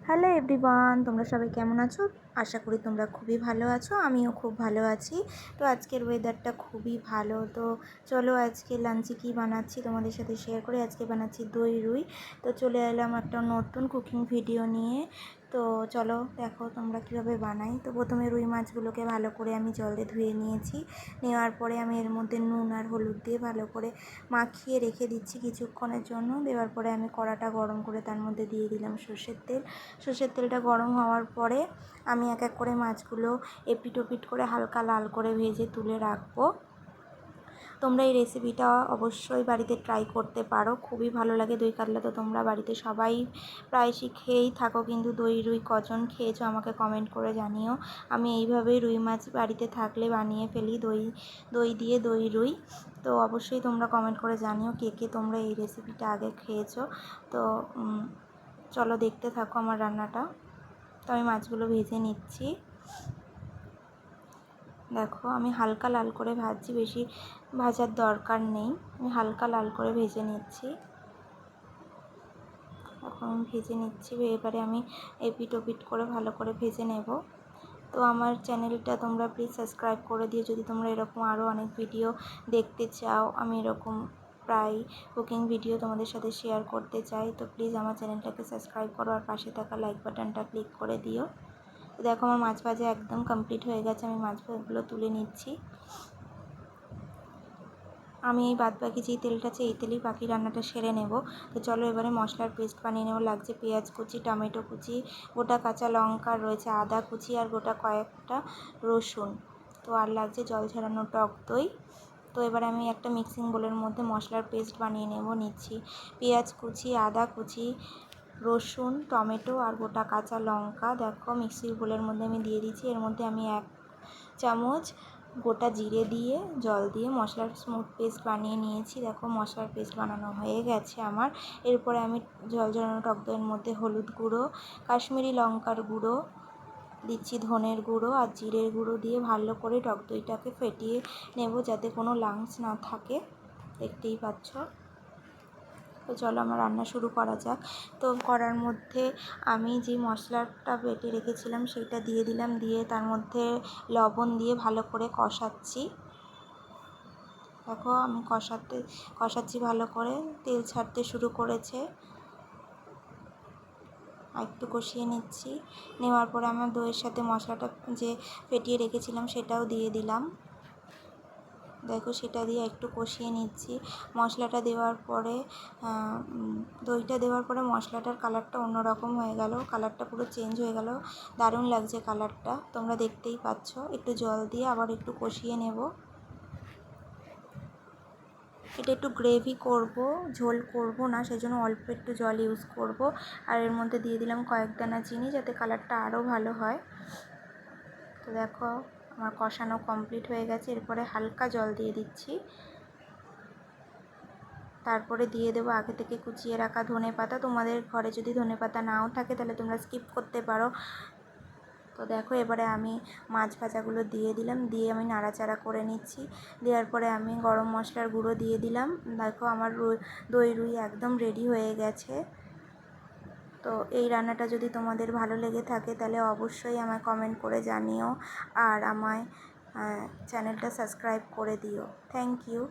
Hello everyone, তোমরা সবাই কেমন আছো? আশা করি তোমরা খুবই ভালো আছো। আমিও খুব ভালো আছি। তো আজকের ওয়েদারটা খুবই ভালো। তো চলো আজকে লাঞ্চে কী বানাচ্ছি তোমাদের সাথে শেয়ার করি। আজকে বানাচ্ছি দই রুই। তো চলে এলাম একটা নতুন কুকিং ভিডিও নিয়ে। তো চলো দেখো তোমরা কীভাবে বানাই। তো প্রথমে রুই মাছগুলোকে ভালো করে আমি জলে ধুয়ে নিয়েছি। নেওয়ার পরে আমি এর মধ্যে নুন আর হলুদ দিয়ে ভালো করে মাখিয়ে রেখে দিচ্ছি কিছুক্ষণের জন্য। দেওয়ার পরে আমি কড়াটা গরম করে তার মধ্যে দিয়ে দিলাম সর্ষের তেল। সর্ষের তেলটা গরম হওয়ার পরে আমি এক এক করে মাছগুলো এপিট ওপিট করে হালকা লাল করে ভেজে তুলে রাখবো। তোমরা এই রেসিপিটা অবশ্যই বাড়িতে ট্রাই করতে পারো, খুবই ভালো লাগে। দই কাতলা তো তোমরা বাড়িতে সবাই প্রায়শই খেয়েই থাকো, কিন্তু দই রুই কজন খেয়েছো আমাকে কমেন্ট করে জানিও। আমি এইভাবেই রুই মাছ বাড়িতে থাকলে বানিয়ে ফেলি, দই দিয়ে দই রুই। তো অবশ্যই তোমরা কমেন্ট করে জানিও কে কে তোমরা এই রেসিপিটা আগে খেয়েছো। তো চলো দেখতে থাকো আমার রান্নাটা। তো আমি মাছগুলো ভেজে নিচ্ছি। দেখো আমি হালকা লাল করে ভাজছি, বেশি ভাজার দরকার নেই। আমি হালকা লাল করে ভেজে নিচ্ছি। এখন ভেজে নিচ্ছি, এবারে আমি এপিট ওপিট করে ভালো করে ভেজে নেব। তো আমার চ্যানেলটা তোমরা প্লিজ সাবস্ক্রাইব করে দিও যদি তোমরা এরকম আরও অনেক ভিডিও দেখতে চাও। আমি এরকম প্রায় কুকিং ভিডিও তোমাদের সাথে শেয়ার করতে চাই। তো প্লিজ আমার চ্যানেলটাকে সাবস্ক্রাইব করো আর পাশে থাকা লাইক বাটনটা ক্লিক করে দিও। তো দেখো আমার মাছ ভাজা একদম কমপ্লিট হয়ে গেছে। আমি মাছ ভাজাগুলো তুলে নিচ্ছি। আমি এই বাদ বাকি যেই তেলটা আছে এই তেলেই বাকি রান্নাটা সেরে নেব। তো চলো এবারে মশলার পেস্ট বানিয়ে নেব। লাগছে পেঁয়াজ কুচি, টমেটো কুচি, গোটা কাঁচা লঙ্কা, রয়েছে আদা কুচি আর গোটা কয়েকটা রসুন। তো আর লাগছে জল ঝরানো টক দই। তো এবারে আমি একটা মিক্সিং বোলের মধ্যে মশলার পেস্ট বানিয়ে নিচ্ছি। পেঁয়াজ কুচি, আদা কুচি, রসুন, টমেটো আর গোটা কাঁচা লঙ্কা দেখো মিক্সির বোলের মধ্যে আমি দিয়ে দিচ্ছি। এর মধ্যে আমি 1 চামচ গোটা জিরে দিয়ে জল দিয়ে মশলার স্মুথ পেস্ট বানিয়ে নিয়েছি। দেখো মশলার পেস্ট বানানো হয়ে গেছে আমার। এরপরে আমি জল ঝরানো টক দইয়ের মধ্যে হলুদ গুঁড়ো, কাশ্মীরি লঙ্কার গুঁড়ো দিচ্ছি, ধনের গুঁড়ো আর জিরের গুঁড়ো দিয়ে ভালো করে টক দইটাকে ফেটিয়ে নেব যাতে কোনো লাংস না থাকে। দেখতেই পাচ্ছ। তো চলো আমার রান্না শুরু করা যাক। তো কড়ার মধ্যে আমি যে মশলাটা বেটে রেখেছিলাম সেটা দিয়ে দিলাম, দিয়ে তার মধ্যে লবণ দিয়ে ভালো করে কষাচ্ছি। দেখো আমি কষাচ্ছি ভালো করে, তেল ছাড়তে শুরু করেছে। একটু কষিয়ে নিচ্ছি। নেওয়ার পরে আমার দইয়ের সাথে মশলাটা যে ফেটিয়ে রেখেছিলাম সেটাও দিয়ে দিলাম। দেখো সেটা দিয়ে একটু কষিয়ে নিচ্ছি। মশলাটা দেওয়ার পরে দইটা দেওয়ার পরে মশলাটার কালারটা অন্যরকম হয়ে গেল, কালারটা পুরো চেঞ্জ হয়ে গেল। দারুণ লাগছে কালারটা, তোমরা দেখতেই পাচ্ছ। একটু জল দিয়ে আবার একটু কষিয়ে নেব। এটা একটু গ্রেভি করব, ঝোল করব না, সেজন্য অল্প একটু জল ইউজ করব। আর এর মধ্যে দিয়ে দিলাম কয়েক দানা চিনি যাতে কালারটা আরও ভালো হয়। তো দেখো আমার কষানো কমপ্লিট হয়ে গেছে। এরপরে হালকা জল দিয়ে দিচ্ছি। তারপরে দিয়ে দেবো আগে থেকে কুচিয়ে রাখা ধনেপাতা। তোমাদের ঘরে যদি ধনেপাতা নাও থাকে তাহলে তোমরা স্কিপ করতে পারো। তো দেখো এবারে আমি মাছ ভাজাগুলো দিয়ে দিলাম, দিয়ে আমি নাড়াচাড়া করে নিচ্ছি। দেওয়ার পরে আমি গরম মশলার গুঁড়ো দিয়ে দিলাম। দেখো আমার দই রুই একদম রেডি হয়ে গেছে। তো এই রান্নাটা যদি তোমাদের ভালো লেগে থাকে তাহলে অবশ্যই আমায় কমেন্ট করে জানিও আর আমায় চ্যানেলটা সাবস্ক্রাইব করে দিও। Thank you.